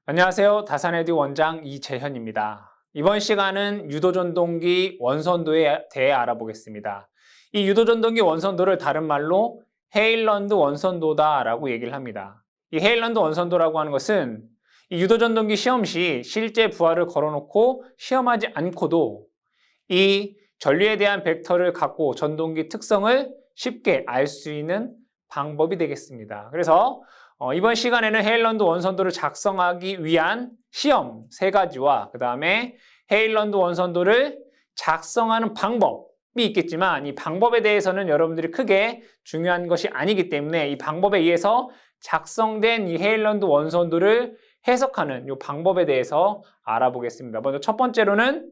안녕하세요. 다산에듀 원장 이재현입니다. 이번 시간은 유도전동기 원선도에 대해 알아보겠습니다. 이 유도전동기 원선도를 다른 말로 헤일런드 원선도다라고 얘기를 합니다. 이 헤일런드 원선도라고 하는 것은 이 유도전동기 시험 시 실제 부하를 걸어놓고 시험하지 않고도 이 전류에 대한 벡터를 갖고 전동기 특성을 쉽게 알 수 있는 방법이 되겠습니다. 그래서 이번 시간에는 헤일런드 원선도를 작성하기 위한 시험 3가지와 그 다음에 헤일런드 원선도를 작성하는 방법이 있겠지만 이 방법에 대해서는 여러분들이 크게 중요한 것이 아니기 때문에 이 방법에 의해서 작성된 이 헤일런드 원선도를 해석하는 이 방법에 대해서 알아보겠습니다. 먼저 첫 번째로는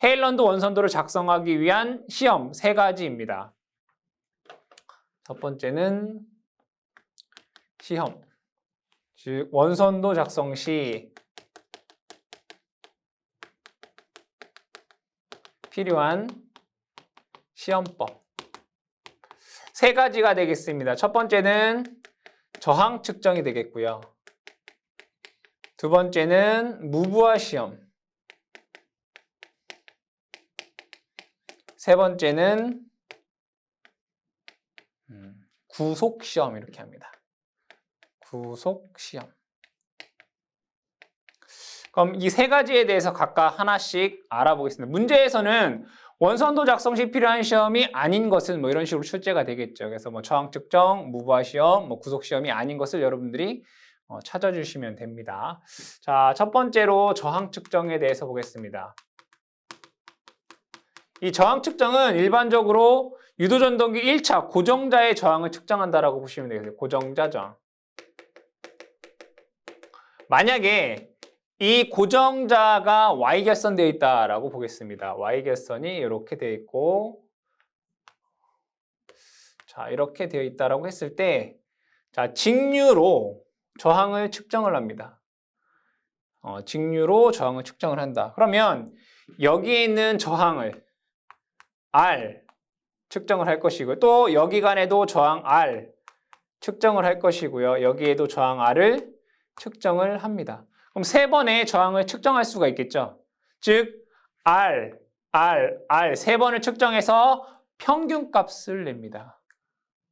헤일런드 원선도를 작성하기 위한 시험 3가지입니다. 첫 번째는 시험, 즉 원선도 작성 시 필요한 시험법 3가지가 되겠습니다. 첫 번째는 저항 측정이 되겠고요. 두 번째는 무부하 시험, 세 번째는 구속 시험 이렇게 합니다. 구속 시험. 그럼 이 3가지에 대해서 각각 하나씩 알아보겠습니다. 문제에서는 원선도 작성 시 필요한 시험이 아닌 것은 이런 식으로 출제가 되겠죠. 그래서 저항 측정, 무부하 시험, 구속 시험이 아닌 것을 여러분들이 찾아주시면 됩니다. 자, 첫 번째로 저항 측정에 대해서 보겠습니다. 이 저항 측정은 일반적으로 유도전동기 1차 고정자의 저항을 측정한다라고 보시면 되겠어요. 고정자 저항. 만약에 이 고정자가 Y결선 되어 있다라고 보겠습니다. Y결선이 이렇게 되어 있고, 자, 이렇게 되어 있다라고 했을 때, 자, 직류로 저항을 측정을 합니다. 직류로 저항을 측정을 한다. 그러면 여기에 있는 저항을 R 측정을 할 것이고요. 또 여기간에도 저항 R 측정을 할 것이고요. 여기에도 저항 R을 측정을 합니다. 그럼 3번의 저항을 측정할 수가 있겠죠. 즉 R, 3번을 측정해서 평균값을 냅니다.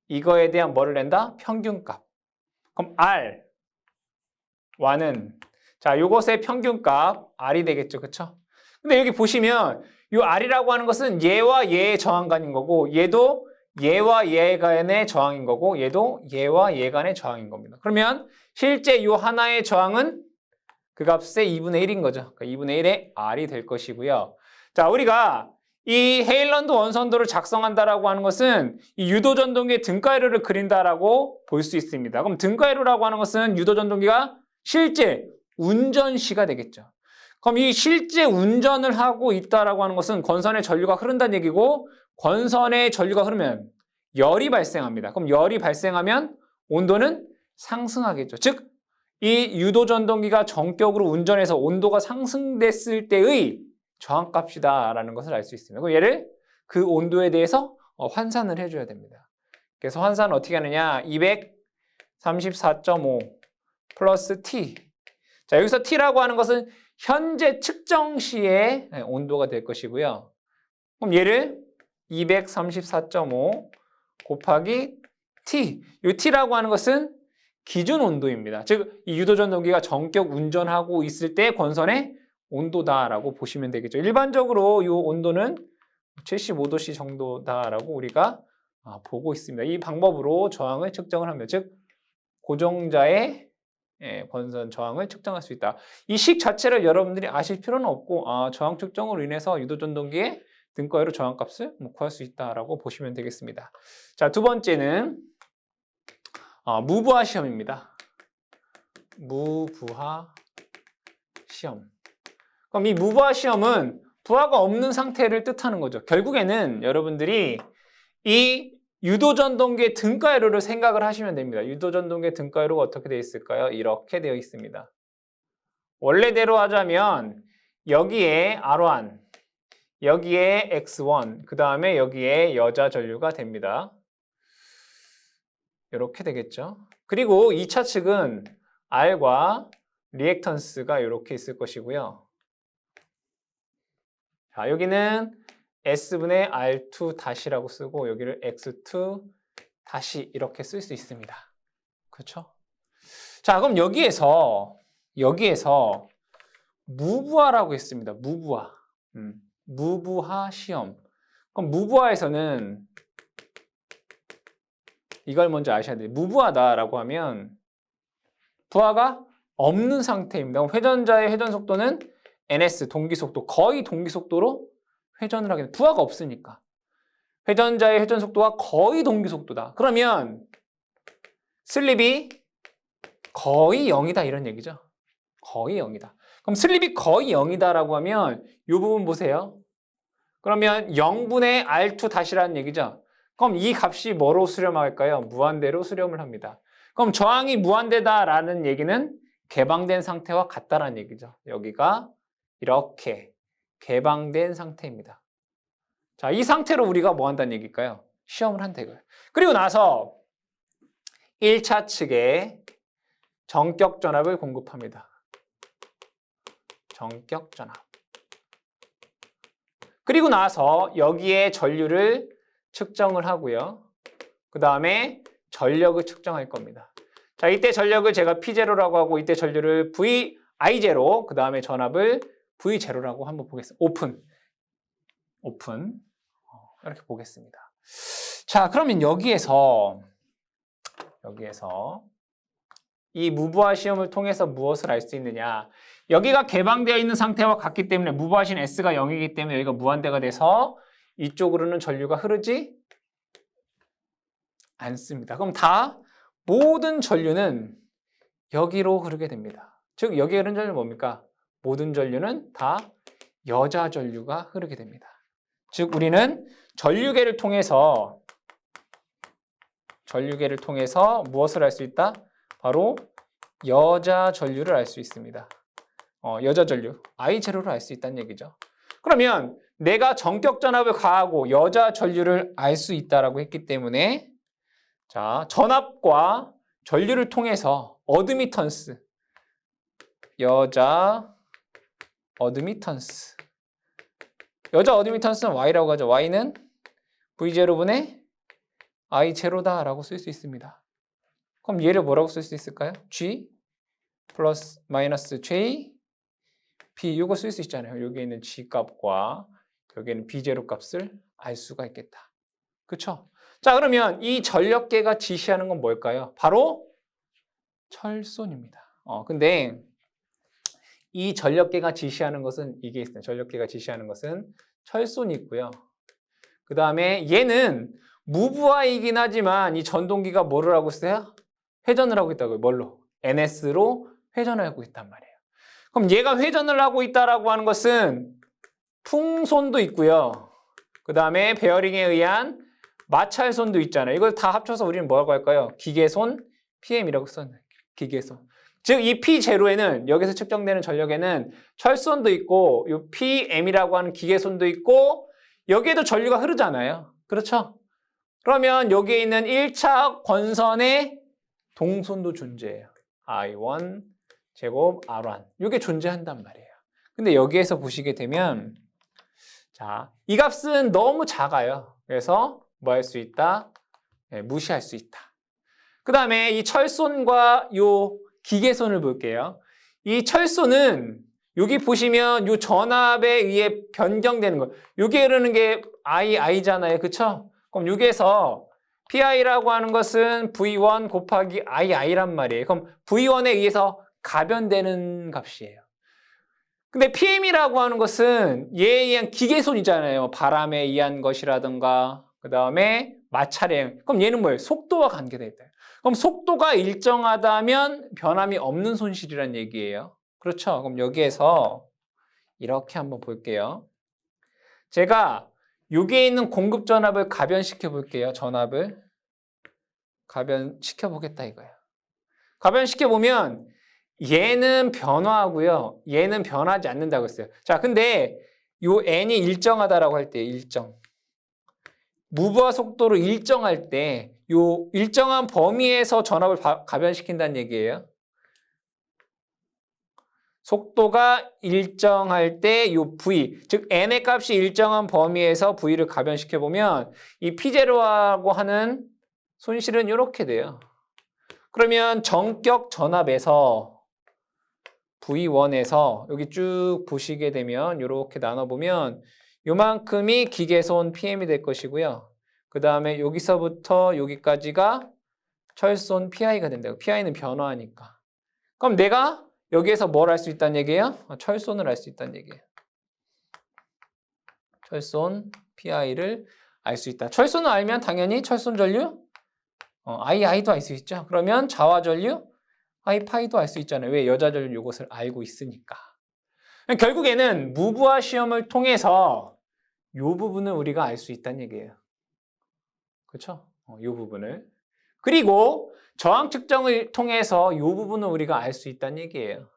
이거에 대한 뭐를 낸다? 평균값. 그럼 R, Y는 자, 요것의 평균값 R이 되겠죠. 그쵸? 근데 여기 보시면 이 R이라고 하는 것은 얘와 얘의 저항간인 거고 얘도 얘와 얘 간의 저항인 거고 얘도 얘와 얘 간의 저항인 겁니다. 그러면 실제 이 하나의 저항은 그 값의 2분의 1인 거죠. 그러니까 2분의 1의 R이 될 것이고요. 자, 우리가 이 헤일런드 원선도를 작성한다라고 하는 것은 이 유도전동기의 등가이로를 그린다라고 볼 수 있습니다. 그럼 등가이로라고 하는 것은 유도전동기가 실제 운전 시가 되겠죠. 그럼 이 실제 운전을 하고 있다라고 하는 것은 건선의 전류가 흐른다는 얘기고 건선의 전류가 흐르면 열이 발생합니다. 그럼 열이 발생하면 온도는 상승하겠죠. 즉, 이 유도전동기가 전격으로 운전해서 온도가 상승됐을 때의 저항값이다라는 것을 알 수 있습니다. 그럼 얘를 그 온도에 대해서 환산을 해줘야 됩니다. 그래서 환산은 어떻게 하느냐? 234.5 플러스 T. 자, 여기서 T라고 하는 것은 현재 측정 시의 온도가 될 것이고요. 그럼 얘를 234.5 곱하기 T. 이 T라고 하는 것은 기준 온도입니다. 즉, 이 유도전동기가 전격 운전하고 있을 때 건선의 온도다라고 보시면 되겠죠. 일반적으로 이 온도는 75도씨 정도다라고 우리가 보고 있습니다. 이 방법으로 저항을 측정을 합니다. 즉, 고정자의 건선 저항을 측정할 수 있다. 이 식 자체를 여러분들이 아실 필요는 없고 저항 측정으로 인해서 유도전동기의 등가이로 저항값을 구할 수 있다라고 보시면 되겠습니다. 자, 두 번째는 무부하 시험입니다. 무부하 시험. 그럼 이 무부하 시험은 부하가 없는 상태를 뜻하는 거죠. 결국에는 여러분들이 이 유도전동기의 등가이로를 생각을 하시면 됩니다. 유도전동기의 등가이로가 어떻게 되어 있을까요? 이렇게 되어 있습니다. 원래대로 하자면 여기에 R1, 여기에 X1, 그 다음에 여기에 여자 전류가 됩니다. 이렇게 되겠죠. 그리고 2차 측은 R과 리액턴스가 이렇게 있을 것이고요. 자, 여기는 S분의 R2 다시라고 쓰고 여기를 X2 다시 이렇게 쓸 수 있습니다. 그렇죠? 자, 그럼 여기에서 무부하라고 했습니다. 무부하. 무부하 시험. 그럼 무부하에서는 이걸 먼저 아셔야 돼요. 무부하다라고 하면 부하가 없는 상태입니다. 회전자의 회전 속도는 ns, 동기속도, 거의 동기속도로 회전을 하게 돼요. 부하가 없으니까. 회전자의 회전 속도가 거의 동기속도다. 그러면 슬립이 거의 0이다 이런 얘기죠. 거의 0이다. 그럼 슬립이 거의 0이다라고 하면 이 부분 보세요. 그러면 0분의 R2 다시라는 얘기죠. 그럼 이 값이 뭐로 수렴할까요? 무한대로 수렴을 합니다. 그럼 저항이 무한대다라는 얘기는 개방된 상태와 같다라는 얘기죠. 여기가 이렇게 개방된 상태입니다. 자, 이 상태로 우리가 뭐 한다는 얘기일까요? 시험을 한다 이거예요. 그리고 나서 1차 측에 정격 전압을 공급합니다. 정격 전압. 그리고 나서 여기에 전류를 측정을 하고요. 그 다음에 전력을 측정할 겁니다. 자, 이때 전력을 제가 P0라고 하고 이때 전류를 VI0, 그 다음에 전압을 V0라고 한번 보겠습니다. 오픈. 이렇게 보겠습니다. 자, 그러면 여기에서 이 무부하 시험을 통해서 무엇을 알 수 있느냐? 여기가 개방되어 있는 상태와 같기 때문에 무부하신 S가 0이기 때문에 여기가 무한대가 돼서 이쪽으로는 전류가 흐르지 않습니다. 그럼 모든 전류는 여기로 흐르게 됩니다. 즉 여기 흐르는 전류는 뭡니까? 모든 전류는 다 여자 전류가 흐르게 됩니다. 즉 우리는 전류계를 통해서 무엇을 알 수 있다? 바로 여자 전류를 알 수 있습니다. 여자 전류, I0를 알 수 있다는 얘기죠. 그러면 내가 정격 전압을 가하고 여자 전류를 알 수 있다라고 했기 때문에 자, 전압과 전류를 통해서 어드미턴스, 여자 어드미턴스는 Y라고 하죠. Y는 V0분의 I0다라고 쓸 수 있습니다. 그럼 얘를 뭐라고 쓸 수 있을까요? G 플러스 마이너스 J B 이거 쓸 수 있잖아요. 여기에 있는 G 값과 여기에는 B0 값을 알 수가 있겠다. 그렇죠? 자, 그러면 이 전력계가 지시하는 건 뭘까요? 바로 철손입니다. 근데 이 전력계가 지시하는 것은 이게 있어요. 전력계가 지시하는 것은 철손이 있고요. 그 다음에 얘는 무부하이긴 하지만 이 전동기가 뭐를 하고 있어요? 회전을 하고 있다고요. 뭘로? NS로 회전을 하고 있단 말이에요. 그럼 얘가 회전을 하고 있다라고 하는 것은 풍손도 있고요. 그 다음에 베어링에 의한 마찰손도 있잖아요. 이걸 다 합쳐서 우리는 뭐라고 할까요? 기계손 PM이라고 써요. 기계손. 즉 이 P0에는 여기서 측정되는 전력에는 철손도 있고 이 PM이라고 하는 기계손도 있고 여기에도 전류가 흐르잖아요. 그렇죠? 그러면 여기에 있는 1차 권선의 동손도 존재해요. I1 제곱 R1 이게 존재한단 말이에요. 근데 여기에서 보시게 되면 자, 이 값은 너무 작아요. 그래서 뭐 할 수 있다? 네, 무시할 수 있다. 그 다음에 이 철손과 요 기계손을 볼게요. 이 철손은 여기 보시면 요 전압에 의해 변경되는 거. 여기 흐르는 게 II잖아요. 그쵸? 그럼 여기에서 PI라고 하는 것은 V1 곱하기 II란 말이에요. 그럼 V1에 의해서 가변되는 값이에요. 근데 PM이라고 하는 것은 얘에 의한 기계손이잖아요. 바람에 의한 것이라든가 그 다음에 마찰에. 그럼 얘는 뭐예요? 속도와 관계되어 있다. 그럼 속도가 일정하다면 변함이 없는 손실이란 얘기예요. 그렇죠? 그럼 여기에서 이렇게 한번 볼게요. 제가 여기에 있는 공급 전압을 가변시켜 볼게요. 전압을 가변시켜 보겠다 이거예요. 가변시켜 보면 얘는 변화하고요. 얘는 변하지 않는다고 했어요. 자, 근데 요 n이 일정하다라고 할 때 일정. 무부하 속도로 일정할 때 요 일정한 범위에서 전압을 가변시킨다는 얘기예요. 속도가 일정할 때 요 V, 즉 n의 값이 일정한 범위에서 V를 가변시켜 보면 이 P0하고 하는 손실은 이렇게 돼요. 그러면 정격 전압에서 V1에서 여기 쭉 보시게 되면 이렇게 나눠보면 요만큼이 기계손 PM이 될 것이고요. 그 다음에 여기서부터 여기까지가 철손 PI가 된다고. PI는 변화하니까. 그럼 내가 여기에서 뭘 알 수 있다는 얘기예요? 철손을 알 수 있다는 얘기예요. 철손 PI를 알 수 있다. 철손을 알면 당연히 철손 전류 II도 알 수 있죠. 그러면 자화 전류 IPI도 알 수 있잖아요. 왜? 여자 전류 이것을 알고 있으니까. 결국에는 무부하 시험을 통해서 이 부분을 우리가 알 수 있다는 얘기예요. 그렇죠? 이 부분을. 그리고 저항 측정을 통해서 이 부분을 우리가 알 수 있다는 얘기예요.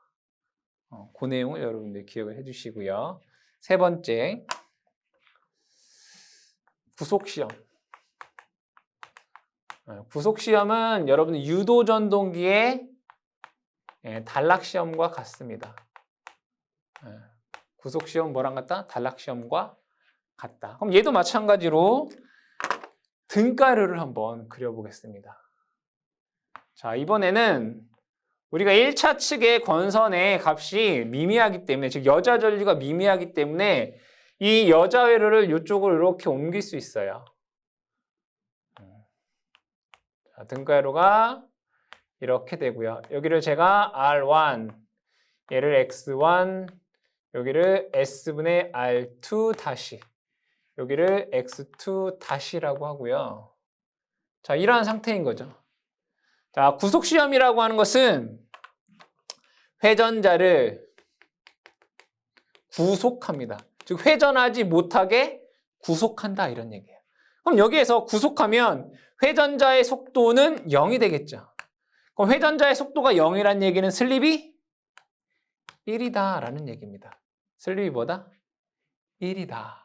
그 내용을 여러분들 기억을 해주시고요. 세 번째, 구속시험. 구속시험은 여러분 유도전동기의 단락시험과 같습니다. 구속시험 뭐랑 같다? 단락시험과 같다. 그럼 얘도 마찬가지로 등가르를 한번 그려보겠습니다. 자, 이번에는 우리가 1차 측의 권선의 값이 미미하기 때문에, 즉 여자 전류가 미미하기 때문에 이 여자 회로를 이쪽으로 이렇게 옮길 수 있어요. 자, 등가로가 이렇게 되고요. 여기를 제가 R1, 얘를 X1, 여기를 S분의 R2 다시, 여기를 X2 다시라고 하고요. 자, 이러한 상태인 거죠. 자, 구속시험이라고 하는 것은 회전자를 구속합니다. 즉 회전하지 못하게 구속한다 이런 얘기예요. 그럼 여기에서 구속하면 회전자의 속도는 0이 되겠죠. 그럼 회전자의 속도가 0이라는 얘기는 슬립이 1이다 라는 얘기입니다. 슬립이 뭐다? 1이다.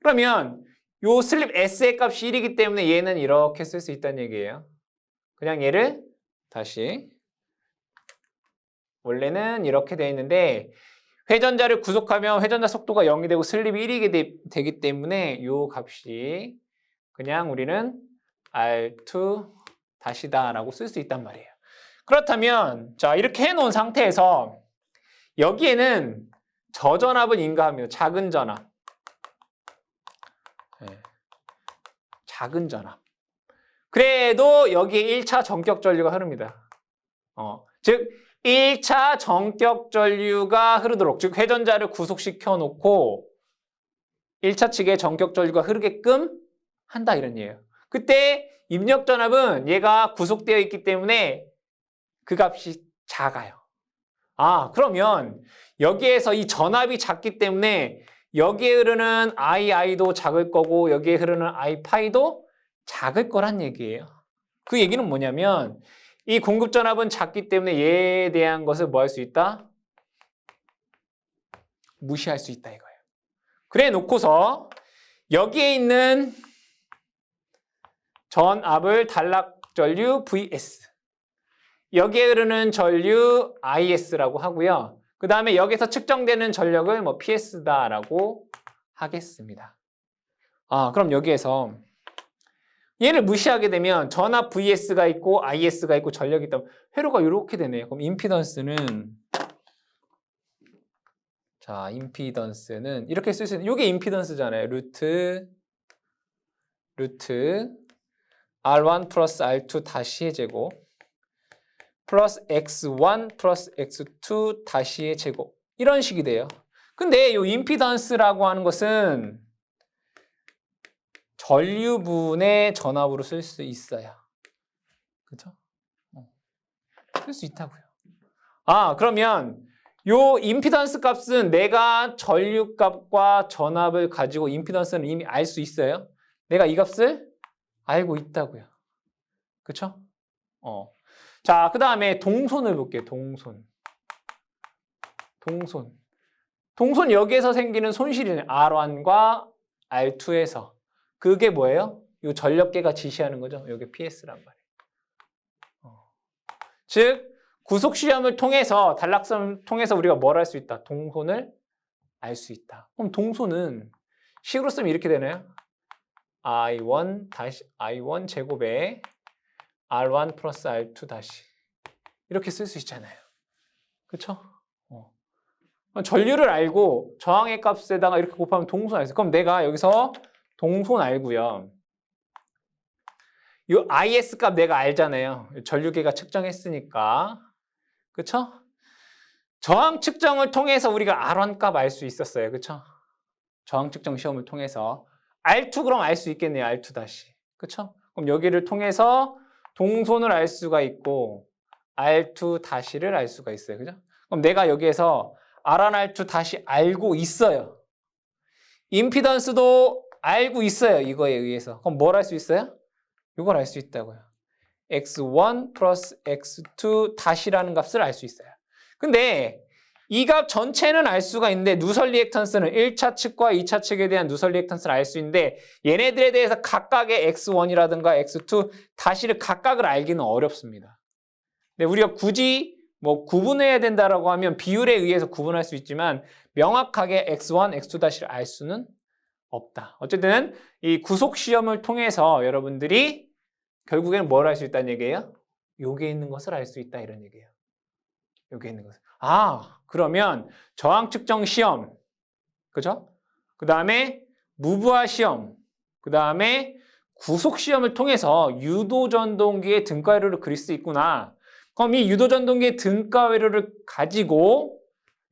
그러면 요 슬립 S의 값이 1이기 때문에 얘는 이렇게 쓸 수 있다는 얘기예요. 그냥 얘를 다시, 원래는 이렇게 돼 있는데 회전자를 구속하면 회전자 속도가 0이 되고 슬립이 1이 되기 때문에 이 값이 그냥 우리는 R2 다시다라고 쓸 수 있단 말이에요. 그렇다면 자, 이렇게 해놓은 상태에서 여기에는 저전압을 인가합니다. 작은 전압. 작은 전압. 그래도 여기에 1차 전격 전류가 흐릅니다. 즉 1차 전격 전류가 흐르도록, 즉 회전자를 구속시켜 놓고 1차 측에 전격 전류가 흐르게끔 한다 이런 얘기예요. 그때 입력 전압은 얘가 구속되어 있기 때문에 그 값이 작아요. 그러면 여기에서 이 전압이 작기 때문에 여기에 흐르는 II도 작을 거고 여기에 흐르는 IPI도 작을 거란 얘기예요. 그 얘기는 뭐냐면 이 공급 전압은 작기 때문에 얘에 대한 것을 뭐 할 수 있다? 무시할 수 있다 이거예요. 그래 놓고서 여기에 있는 전압을 단락전류 VS, 여기에 흐르는 전류 IS라고 하고요. 그 다음에 여기서 측정되는 전력을 뭐 PS다라고 하겠습니다. 그럼 여기에서 얘를 무시하게 되면 전압 VS가 있고 IS가 있고 전력이 있다면 회로가 이렇게 되네요. 그럼 임피던스는, 자, 임피던스는 이렇게 쓸 수 있는, 이게 임피던스잖아요. 루트 R1 플러스 R2 다시의 제곱 플러스 X1 플러스 X2 다시의 제곱, 이런 식이 돼요. 근데 이 임피던스라고 하는 것은 전류분의 전압으로 쓸 수 있어요. 그렇죠? 쓸 수 있다고요. 그러면 요 임피던스 값은 내가 전류 값과 전압을 가지고 임피던스는 이미 알 수 있어요. 내가 이 값을 알고 있다고요. 그렇죠? 자, 그 다음에 동손을 볼게요. 동손 여기에서 생기는 손실이네. R1과 R2에서. 그게 뭐예요? 이 전력계가 지시하는 거죠. 여기 PS란 말이에요. 즉 구속 시험을 통해서 단락성을 통해서 우리가 뭘 할 수 있다? 동선을 알 수 있다. 그럼 동선은 식으로 쓰면 이렇게 되나요? I1 제곱에 R1 플러스 R2 다시 이렇게 쓸 수 있잖아요. 그쵸? 전류를 알고 저항의 값에다가 이렇게 곱하면 동선 알수 있어요. 그럼 내가 여기서 동선 알고요. 이 IS 값 내가 알잖아요. 전류계가 측정했으니까. 그쵸? 저항 측정을 통해서 우리가 R1 값 알 수 있었어요. 그쵸? 저항 측정 시험을 통해서. R2 그럼 알 수 있겠네요. R2 다시. 그쵸? 그럼 여기를 통해서 동선을 알 수가 있고 R2 다시를 알 수가 있어요. 그죠? 그럼 내가 여기에서 R1, R2 다시 알고 있어요. 임피던스도 알고 있어요. 이거에 의해서. 그럼 뭘 할 수 있어요? 이걸 알 수 있다고요. X1 플러스 X2 다시라는 값을 알 수 있어요. 근데 이 값 전체는 알 수가 있는데 누설 리액턴스는 1차 측과 2차 측에 대한 누설 리액턴스를 알 수 있는데 얘네들에 대해서 각각의 X1이라든가 X2 다시를 각각을 알기는 어렵습니다. 근데 우리가 굳이 뭐 구분해야 된다라고 하면 비율에 의해서 구분할 수 있지만 명확하게 X1, X2 다시를 알 수는 없다. 어쨌든 이 구속 시험을 통해서 여러분들이 결국에는 뭘 알 수 있다는 얘기예요? 여기에 있는 것을 알 수 있다 이런 얘기예요. 여기에 있는 것을. 그러면 저항 측정 시험, 그죠? 그 다음에 무브화 시험, 그 다음에 구속 시험을 통해서 유도 전동기의 등가 회로를 그릴 수 있구나. 그럼 이 유도 전동기의 등가 회로를 가지고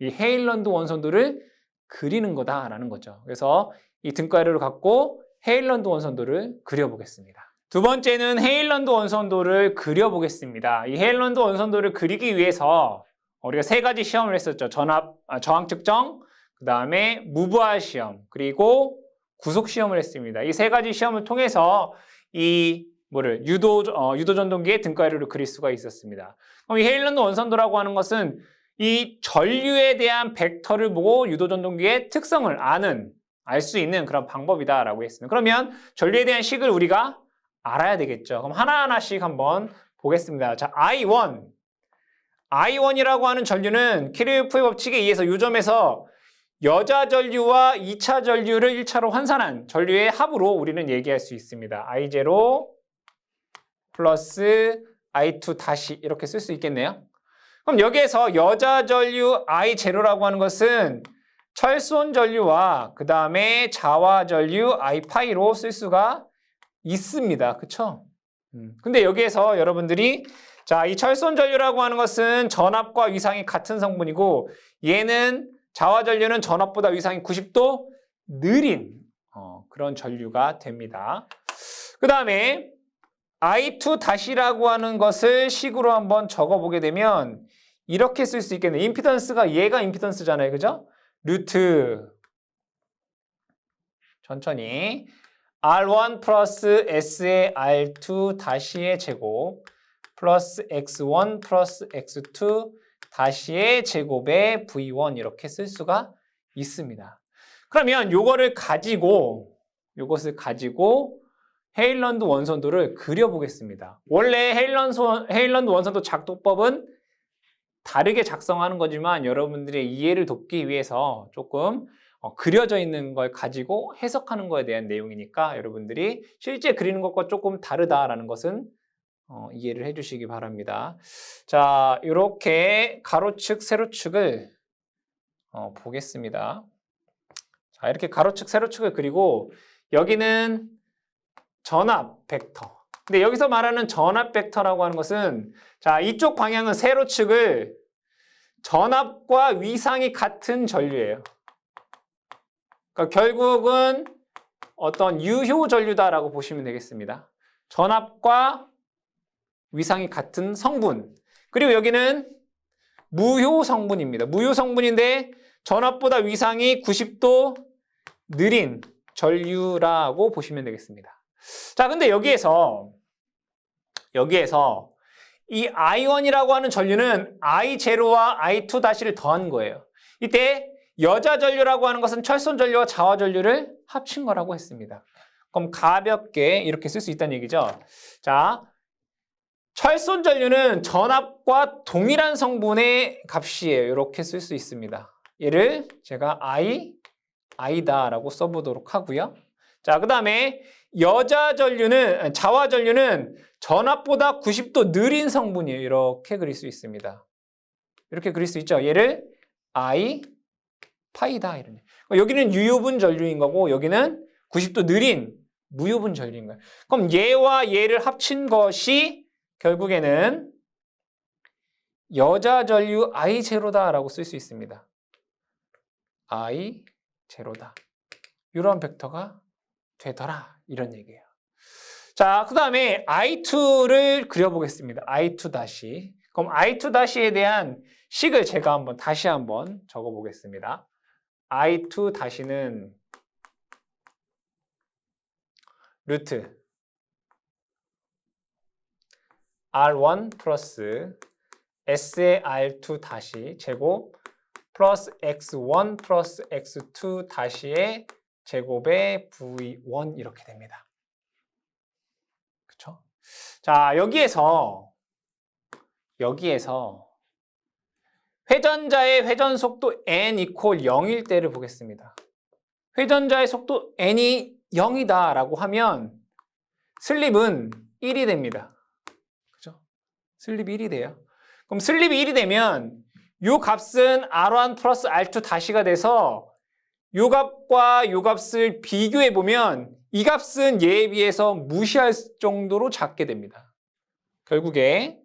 이 헤일런드 원선도를 그리는 거다라는 거죠. 그래서 이 등가 회로를 갖고 헤일런드 원선도를 그려보겠습니다. 두 번째는 헤일런드 원선도를 그려보겠습니다. 이 헤일런드 원선도를 그리기 위해서 우리가 세 가지 시험을 했었죠. 저항 측정, 그 다음에 무브화 시험, 그리고 구속 시험을 했습니다. 이 세 가지 시험을 통해서 이 유도 전동기의 등가 회로를 그릴 수가 있었습니다. 그럼 이 헤일런드 원선도라고 하는 것은 이 전류에 대한 벡터를 보고 유도 전동기의 특성을 알 수 있는 그런 방법이다라고 했습니다. 그러면 전류에 대한 식을 우리가 알아야 되겠죠. 그럼 하나하나씩 한번 보겠습니다. 자, I1이라고 하는 전류는 키르요프의 법칙에 의해서 이 점에서 여자 전류와 2차 전류를 1차로 환산한 전류의 합으로 우리는 얘기할 수 있습니다. I0 플러스 I2 다시 이렇게 쓸 수 있겠네요. 그럼 여기에서 여자 전류 I0라고 하는 것은 철손 전류와 그 다음에 자화 전류 I 파이로 쓸 수가 있습니다. 그쵸? 근데 여기에서 여러분들이 이 철손 전류라고 하는 것은 전압과 위상이 같은 성분이고 얘는 자화 전류는 전압보다 위상이 90도 느린 그런 전류가 됩니다. 그 다음에 I2 다시라고 하는 것을 식으로 한번 적어보게 되면 이렇게 쓸 수 있겠네요. 임피던스가 얘가 임피던스잖아요. 그죠? 루트 천천히 R1 플러스 S의 R2 다시의 제곱 플러스 X1 플러스 X2 다시의 제곱의 V1 이렇게 쓸 수가 있습니다. 그러면 이것을 가지고 헤일런드 원선도를 그려보겠습니다. 원래 헤일런드 원선도 작도법은 다르게 작성하는 거지만 여러분들의 이해를 돕기 위해서 조금 그려져 있는 걸 가지고 해석하는 거에 대한 내용이니까 여러분들이 실제 그리는 것과 조금 다르다라는 것은 이해를 해주시기 바랍니다. 자, 이렇게 가로축, 세로축을 보겠습니다. 자, 이렇게 가로축, 세로축을 그리고 여기는 전압 벡터. 근데 여기서 말하는 전압 벡터라고 하는 것은 자, 이쪽 방향은 세로축을 전압과 위상이 같은 전류예요. 그러니까 결국은 어떤 유효 전류다라고 보시면 되겠습니다. 전압과 위상이 같은 성분. 그리고 여기는 무효 성분입니다. 무효 성분인데 전압보다 위상이 90도 느린 전류라고 보시면 되겠습니다. 자, 근데 여기에서 이 I1이라고 하는 전류는 I0와 I2 다시를 더한 거예요. 이때 여자 전류라고 하는 것은 철손 전류와 자화 전류를 합친 거라고 했습니다. 그럼 가볍게 이렇게 쓸 수 있다는 얘기죠. 자, 철손 전류는 전압과 동일한 성분의 값이에요. 이렇게 쓸 수 있습니다. 얘를 제가 I다라고 써보도록 하고요. 자, 그 다음에 자화 전류는 전압보다 90도 느린 성분이에요. 이렇게 그릴 수 있습니다. 이렇게 그릴 수 있죠. 얘를 파이다 이런. 여기는 유효분 전류인 거고 여기는 90도 느린 무효분 전류인 거예요. 그럼 얘와 얘를 합친 것이 결국에는 여자 전류 I0다라고 쓸 수 있습니다. I0다. 이런 벡터가 되더라. 이런 얘기예요. 자, 그 다음에 I2를 그려보겠습니다. I2 다시. 그럼 I2 다시에 대한 식을 제가 다시 한번 적어보겠습니다. I2 다시는 루트 R1 플러스 S의 R2 다시 제곱 플러스 X1 플러스 X2 다시의 제곱의 V1 이렇게 됩니다. 그쵸? 자, 여기에서 회전자의 회전 속도 n 이퀄 0일 때를 보겠습니다. 회전자의 속도 n이 0이다 라고 하면 슬립은 1이 됩니다. 그죠? 슬립이 1이 돼요. 그럼 슬립이 1이 되면 이 값은 R1 플러스 R2 다시가 돼서 이 값과 이 값을 비교해 보면 이 값은 얘에 비해서 무시할 정도로 작게 됩니다. 결국에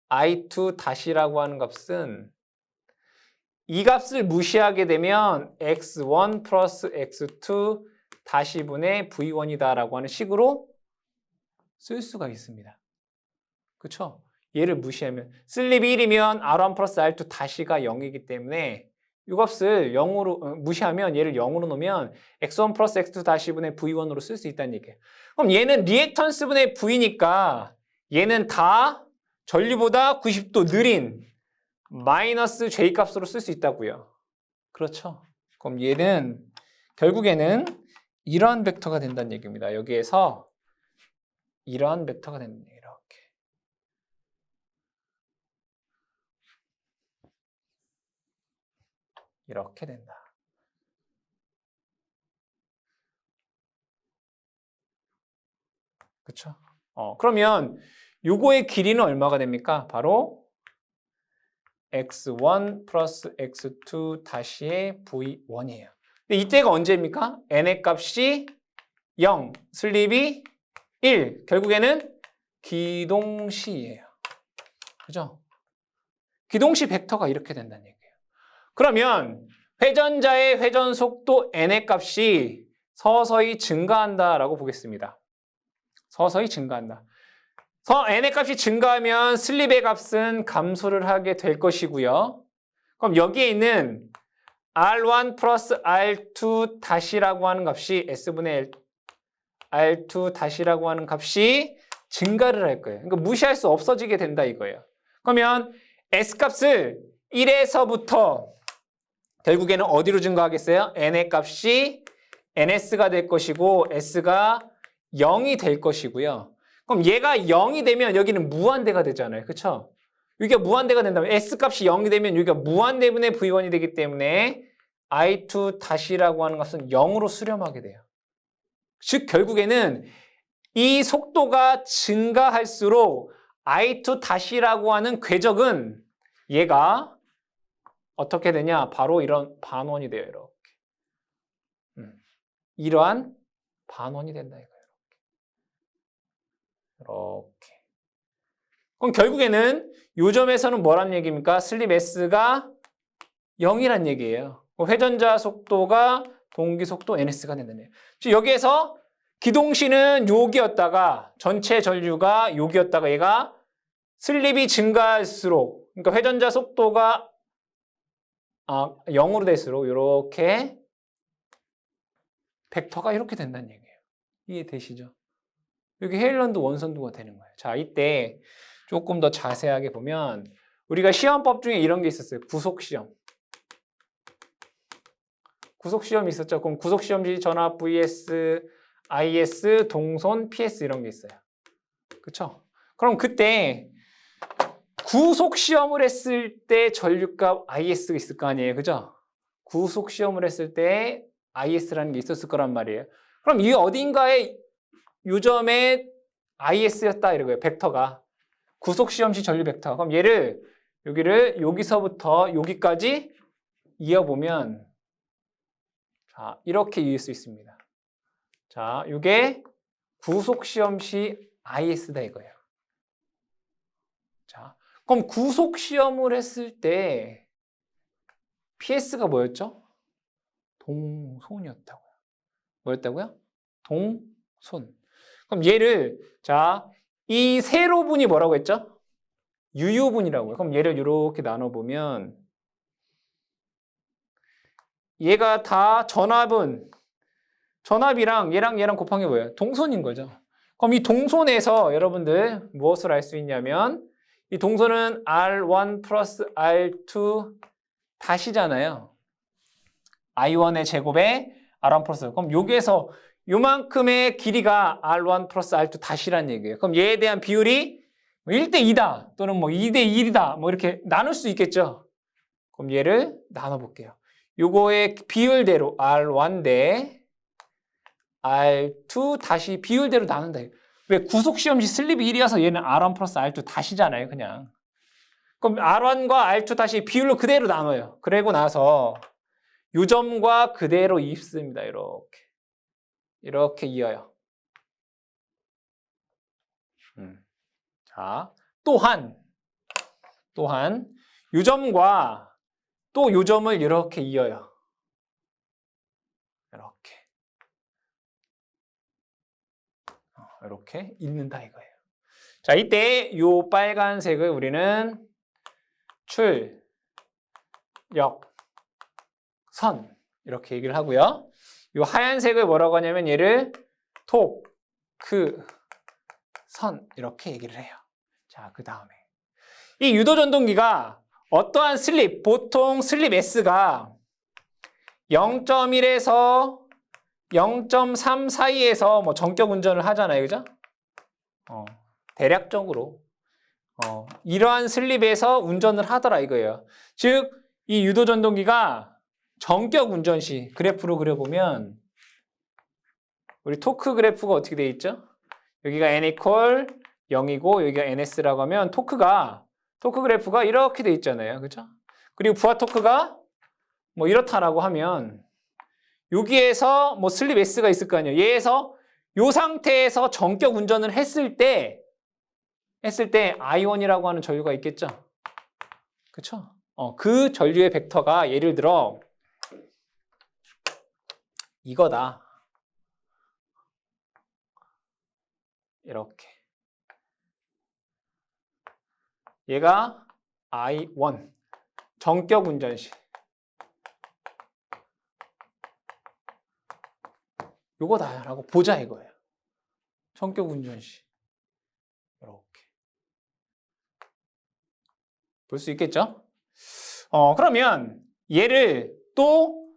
I2 다시라고 하는 값은 이 값을 무시하게 되면 X1 플러스 X2 다시분의 V1이다 라고 하는 식으로 쓸 수가 있습니다. 그쵸? 얘를 무시하면 슬립이 1이면 R1 플러스 R2 다시가 0이기 때문에 이 값을 0으로 무시하면 얘를 0으로 놓으면 X1 플러스 X2 다시분의 V1으로 쓸 수 있다는 얘기예요. 그럼 얘는 리액턴스분의 V니까 얘는 다 전류보다 90도 느린 마이너스 J 값으로 쓸 수 있다고요. 그렇죠? 그럼 얘는 결국에는 이러한 벡터가 된다는 얘기입니다. 여기에서 이러한 벡터가 된다는 얘기예요. 이렇게 된다. 그쵸? 그러면 요거의 길이는 얼마가 됩니까? 바로 x1 플러스 x2 다시의 v1이에요. 근데 이때가 언제입니까? n의 값이 0, 슬립이 1. 결국에는 기동시예요. 그죠? 기동시 벡터가 이렇게 된다는 얘기예요. 그러면 회전자의 회전 속도 n의 값이 서서히 증가한다라고 보겠습니다. 서서히 증가한다. n의 값이 증가하면 슬립의 값은 감소를 하게 될 것이고요. 그럼 여기에 있는 R1 플러스 R2 다시라고 하는 값이 S분의 R2 다시라고 하는 값이 증가를 할 거예요. 그러니까 무시할 수 없어지게 된다 이거예요. 그러면 S값을 1에서부터 결국에는 어디로 증가하겠어요? n의 값이 ns가 될 것이고 s가 0이 될 것이고요. 그럼 얘가 0이 되면 여기는 무한대가 되잖아요. 그렇죠? 여기가 무한대가 된다면 S값이 0이 되면 여기가 무한대분의 V1이 되기 때문에 I2 다시라고 하는 값은 0으로 수렴하게 돼요. 즉 결국에는 이 속도가 증가할수록 I2 다시라고 하는 궤적은 얘가 어떻게 되냐? 바로 이런 반원이 돼요. 이렇게. 이러한 반원이 된다 이거예요. 이렇게. 그럼 결국에는 요 점에서는 뭐란 얘기입니까? 슬립 S가 0이란 얘기예요. 회전자 속도가 동기 속도 NS가 된다는 얘기예요. 즉 여기에서 기동시는 요기였다가 전체 전류가 요기였다가 얘가 슬립이 증가할수록 그러니까 회전자 속도가 0으로 될수록 이렇게 벡터가 이렇게 된다는 얘기예요. 이해되시죠? 여기 헤일런드 원선도가 되는 거예요. 자, 이때 조금 더 자세하게 보면 우리가 시험법 중에 이런 게 있었어요. 구속시험. 구속시험이 있었죠. 그럼 구속시험지 전압 vs, is, 동선, ps 이런 게 있어요. 그쵸? 그럼 그때 구속 시험을 했을 때 전류값 IS가 있을 거 아니에요, 그죠? 구속 시험을 했을 때 IS라는 게 있었을 거란 말이에요. 그럼 이 어딘가에 요점에 IS였다 이거예요, 벡터가. 구속 시험 시 전류 벡터. 그럼 얘를 여기를 여기서부터 여기까지 이어보면 자, 이렇게 이을 수 있습니다. 자, 이게 구속 시험 시 IS다 이거예요. 자, 그럼 구속 시험을 했을 때 PS가 뭐였죠? 동손이었다고요. 뭐였다고요? 동손. 그럼 얘를 자, 이 세로분이 뭐라고 했죠? 유효분이라고요. 그럼 얘를 이렇게 나눠보면 얘가 다 전압이랑 얘랑 곱한 게 뭐예요? 동손인 거죠. 그럼 이 동손에서 여러분들 무엇을 알 수 있냐면 이 동손은 R1 플러스 R2 다시잖아요. I1의 제곱에 R1 플러스. 그럼 여기에서 요만큼의 길이가 R1 플러스 R2 다시란 얘기예요. 그럼 얘에 대한 비율이 1대2다 또는 뭐 2대1이다 뭐 이렇게 나눌 수 있겠죠. 그럼 얘를 나눠볼게요. 요거의 비율대로 R1 대 R2 다시 비율대로 나눈다. 왜 구속 시험 시 슬립이 1이어서 얘는 R1 플러스 R2 다시잖아요, 그냥. 그럼 R1과 R2 다시 비율로 그대로 나눠요. 그리고 나서 요점과 그대로 입습니다. 이렇게 이어요. 자, 또한 요점과 또 요점을 이렇게 이어요. 이렇게 잇는다 이거예요. 자, 이때 요 빨간색을 우리는 출력선 이렇게 얘기를 하고요. 요 하얀색을 뭐라고 하냐면 얘를 토크선 이렇게 얘기를 해요. 자, 그 다음에 이 유도전동기가 어떠한 슬립, 보통 슬립 S가 0.1에서 0.3 사이에서 뭐 전격 운전을 하잖아요, 그죠? 대략적으로 이러한 슬립에서 운전을 하더라 이거예요. 즉, 이 유도전동기가 전격 운전 시 그래프로 그려보면 우리 토크 그래프가 어떻게 돼 있죠? 여기가 n equal 0이고 여기가 ns라고 하면 토크 그래프가 이렇게 돼 있잖아요, 그죠? 그리고 부하 토크가 뭐 이렇다라고 하면 여기에서 뭐 슬립 S가 있을 거 아니에요. 얘에서 요 상태에서 전격 운전을 했을 때 I1이라고 하는 전류가 있겠죠. 그렇죠? 그 전류의 벡터가 예를 들어 이거다. 이렇게. 얘가 I1 전격 운전 시 요거다라고 보자 이거예요. 전격 운전 시 이렇게 볼 수 있겠죠? 그러면 얘를 또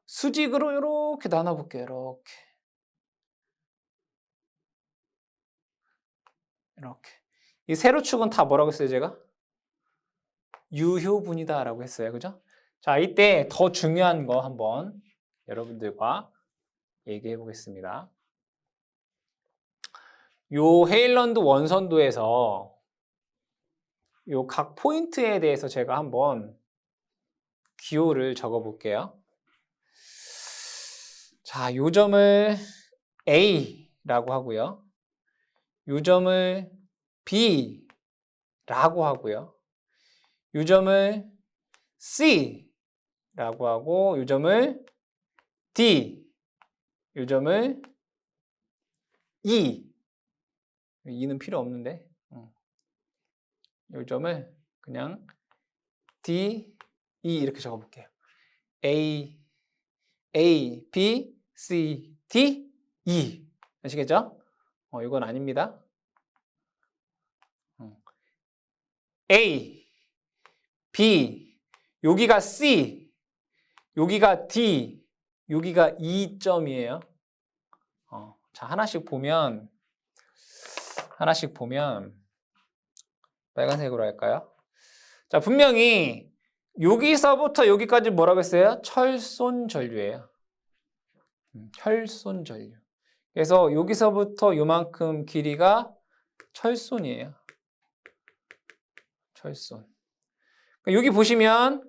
수직으로 이렇게 나눠볼게요. 이렇게. 이 세로축은 다 뭐라고 했어요, 제가? 유효분이다라고 했어요, 그죠? 자, 이때 더 중요한 거 한번 여러분들과 얘기해 보겠습니다. 요 헤일런드 원선도에서 요 각 포인트에 대해서 제가 한번 기호를 적어 볼게요. 자, 요 점을 A라고 하고요. 요 점을 B라고 하고요. 요 점을 C라고 하고 요 점을 D, 요 점을 E는 필요 없는데 요 점을 그냥 D, E 이렇게 적어볼게요. A, B, C, D, E 아시겠죠? 이건 아닙니다. A, B, 여기가 C, 여기가 D, 여기가 E 점이에요. 자, 하나씩 보면 하나씩 보면 빨간색으로 할까요? 자, 분명히 여기서부터 여기까지 뭐라고 했어요? 철손전류예요. 철손전류. 그래서 여기서부터 요만큼 길이가 철손이에요. 철손. 여기 보시면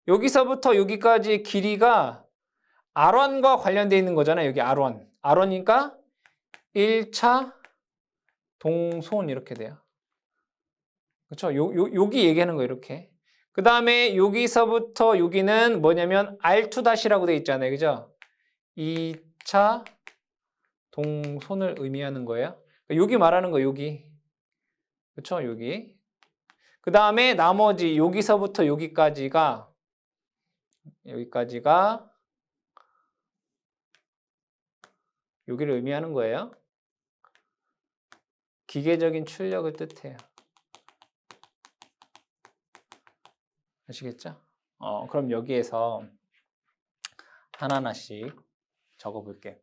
여기서부터 여기까지 길이가 R1과 관련되어 있는 거잖아요. 여기 R1. R1이니까 1차 동손 이렇게 돼요. 그렇죠? 여기 얘기하는 거예요. 이렇게. 그 다음에 여기서부터 여기는 뭐냐면 R2-라고 되어 있잖아요. 그죠? 2차 동손을 의미하는 거예요. 여기 말하는 거 여기. 그렇죠? 여기. 그 다음에 나머지 여기서부터 여기까지가 여기를 의미하는 거예요. 기계적인 출력을 뜻해요. 아시겠죠? 그럼 여기에서 하나하나씩 적어볼게요.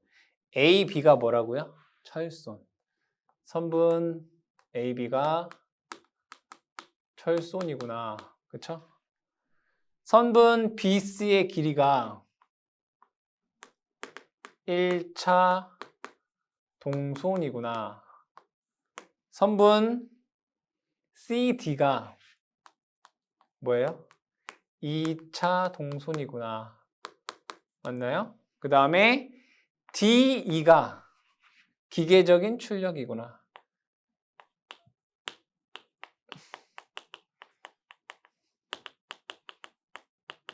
A, B가 뭐라고요? 철손. 선분 A, B가 철손이구나. 그쵸? 선분 B, C의 길이가 1차 동손이구나. 선분 C, D가 뭐예요? 2차 동손이구나. 맞나요? 그 다음에 D, E가 기계적인 출력이구나.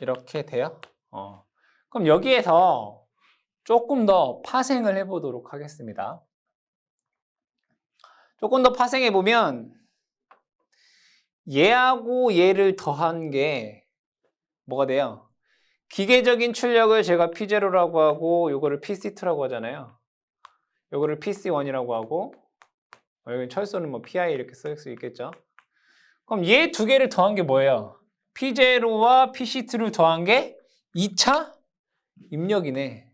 이렇게 돼요? 그럼 여기에서 조금 더 파생을 해보도록 하겠습니다. 조금 더 파생해보면 얘하고 얘를 더한 게 뭐가 돼요? 기계적인 출력을 제가 P0라고 하고 요거를 PC2라고 하잖아요. 요거를 PC1이라고 하고 여기 철소는 뭐 PI 이렇게 쓸 수 있겠죠. 그럼 얘 두 개를 더한 게 뭐예요? P0와 PC2를 더한 게 2차 입력이네.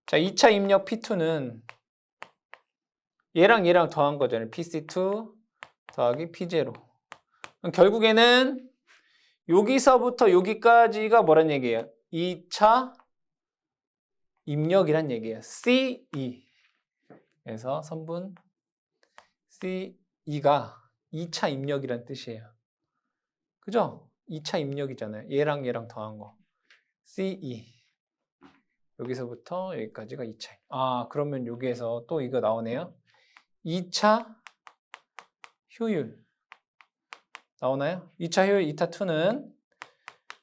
자, 2차 입력 P2는 얘랑 얘랑 더한 거잖아요. PC2 더하기 P0. 그럼 결국에는 여기서부터 여기까지가 뭐란 얘기예요? 2차 입력이란 얘기예요. CE. 그래서 선분 CE가 2차 입력이란 뜻이에요. 그죠? 2차 입력이잖아요. 얘랑 얘랑 더한 거. CE. 여기서부터 여기까지가 2차. 그러면 여기에서 또 이거 나오네요. 2차 효율. 나오나요? 2차 효율 이타2는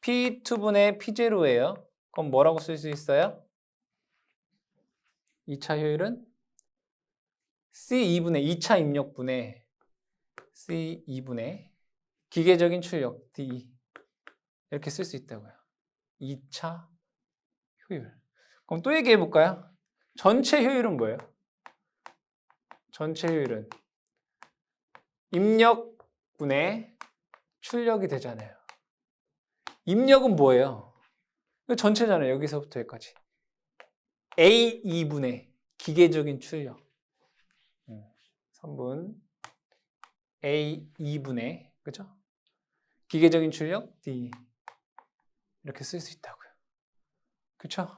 P2분의 P0예요. 그럼 뭐라고 쓸 수 있어요? 2차 효율은 C2분의 2차 입력분의 C2분의 기계적인 출력 D 이렇게 쓸 수 있다고요. 2차 효율. 그럼 또 얘기해 볼까요? 전체 효율은 뭐예요? 전체 효율은 입력분의 출력이 되잖아요. 입력은 뭐예요? 이거 전체잖아요. 여기서부터 여기까지. A2분의 기계적인 출력. 선분 A2분의 그죠? 기계적인 출력 D 이렇게 쓸 수 있다고요. 그쵸?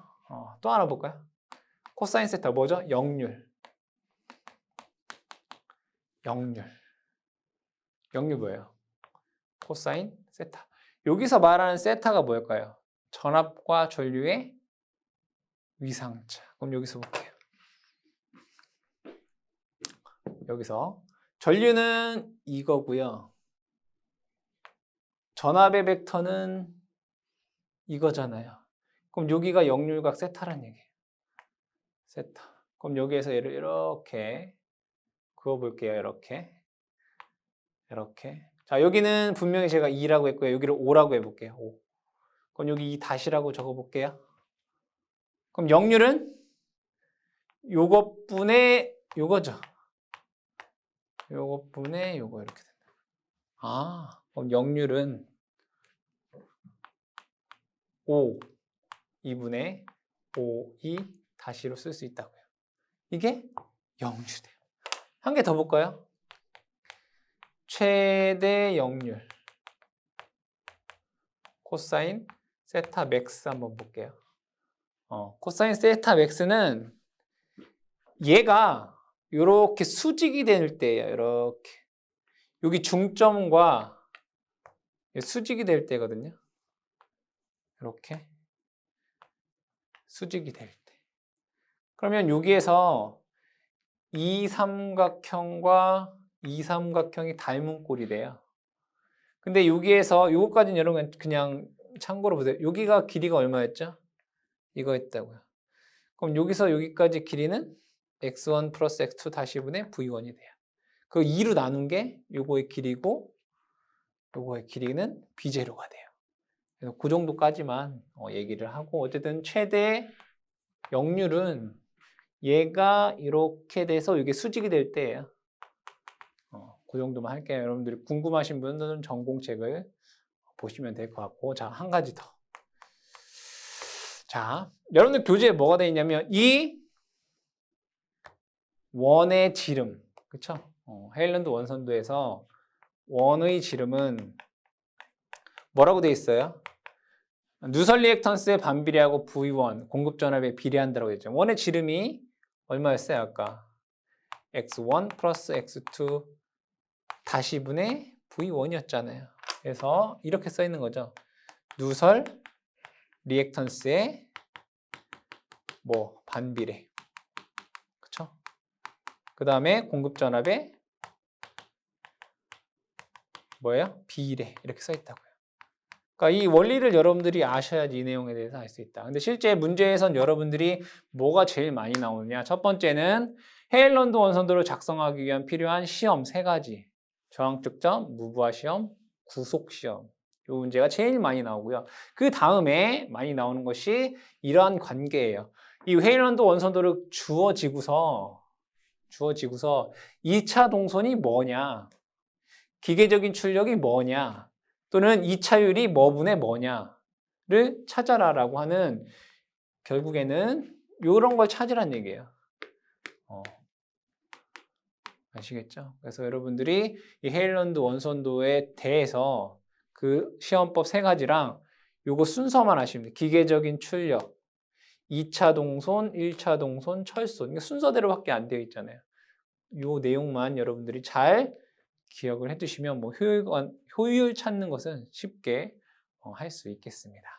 또 하나 볼까요? 코사인 세타 뭐죠? 역률. 역률 뭐예요? 코사인 세타. 여기서 말하는 세타가 뭘까요? 전압과 전류의 위상차. 그럼 여기서 볼게요. 여기서 전류는 이거고요. 전압의 벡터는 이거잖아요. 그럼 여기가 역률각 세타란 얘기예요. 세타. 그럼 여기에서 얘를 이렇게 그어볼게요. 이렇게. 자, 여기는 분명히 제가 2라고 했고요. 여기를 5라고 해볼게요. 5. 그럼 여기 2 다시라고 적어볼게요. 그럼 역률은 요것분의 요거죠. 요것분의 요거 이렇게 된다. 그럼 역률은 5, 2분의 5, 2 다시로 쓸 수 있다고요. 이게 역률이에요. 한 개 더 볼까요? 최대 역률 코사인 세타 맥스 한번 볼게요. 코사인 세타 맥스는 얘가 이렇게 수직이 될 때예요. 이렇게 여기 중점과 수직이 될 때거든요. 이렇게 수직이 될 때. 그러면 여기에서 이 삼각형과 이 삼각형이 닮은 꼴이 돼요. 근데 여기에서 요거까지는 여러분 그냥 참고로 보세요. 여기가 길이가 얼마였죠? 이거였다고요. 그럼 여기서 여기까지 길이는 x1 플러스 x2 다시 분의 v1이 돼요. 그 2로 나눈 게 요거의 길이고 요거의 길이는 b0가 돼요. 그래서 그 정도까지만 얘기를 하고 어쨌든 최대 역률은 얘가 이렇게 돼서 이게 수직이 될 때예요. 그 정도만 할게요. 여러분들이 궁금하신 분들은 전공책을 보시면 될 것 같고 자, 한 가지 더. 자, 여러분들 교재에 뭐가 되어 있냐면 이 원의 지름, 그쵸? 헤일런드 원선도에서 원의 지름은 뭐라고 되어 있어요? 누설 리액턴스의 반비례하고 V1 공급 전압에 비례한다고 했죠. 원의 지름이 얼마였어요? 아까 x1 플러스 x2 다시 분의 V1이었잖아요. 그래서 이렇게 써 있는 거죠. 누설 리액턴스의 반비례. 그쵸? 그 다음에 공급 전압에 뭐예요? 비례. 이렇게 써 있다고요. 그러니까 이 원리를 여러분들이 아셔야지 이 내용에 대해서 알 수 있다. 근데 실제 문제에선 여러분들이 뭐가 제일 많이 나오느냐? 첫 번째는 헤일런드 원선도를 작성하기 위한 필요한 시험 3가지. 저항 측정, 무부하 시험, 구속 시험. 이 문제가 제일 많이 나오고요. 그 다음에 많이 나오는 것이 이러한 관계예요. 이 헤일런드 원선도를 주어지고서 2차 동선이 뭐냐? 기계적인 출력이 뭐냐? 또는 2차율이 뭐분의 뭐냐를 찾아라라고 하는 결국에는 이런 걸 찾으란 얘기예요. 아시겠죠? 그래서 여러분들이 이 헤일런드 원선도에 대해서 그 시험법 3가지랑 요거 순서만 아시면 돼요. 기계적인 출력, 2차 동선, 1차 동선, 철선. 이게 순서대로밖에 안 되어 있잖아요. 요 내용만 여러분들이 잘 기억을 해두시면 효율 찾는 것은 쉽게 할 수 있겠습니다.